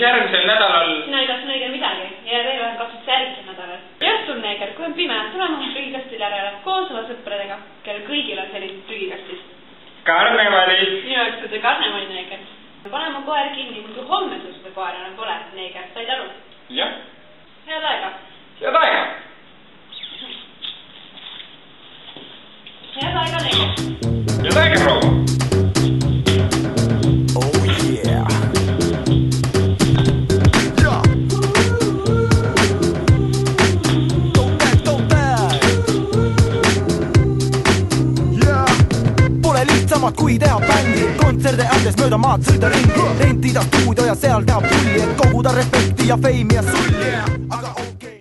järgmisel nädalal... Sina ei tahtnud õige midagi ja veel on katsuks järgmisel nädalal. Ja õhtul, neeger, kui on pime, tule maha prügikastil järele koos oma sõpradega, kellel kõigil on sellised prügikastid. Karnevali! Minu jaoks on see karnevali, neeger. Pane mu koer kinni, kui homme sul seda koer enam pole, neeger. Said aru? Jah. Head aega. Head aega. Head aega, neeger. Head aega, proua. Kui teha bändi, kontserde andes mööda maad sõida ringi, rentida stuudio ja seal teha pulli, et koguda respekti ja feimi ja sulli.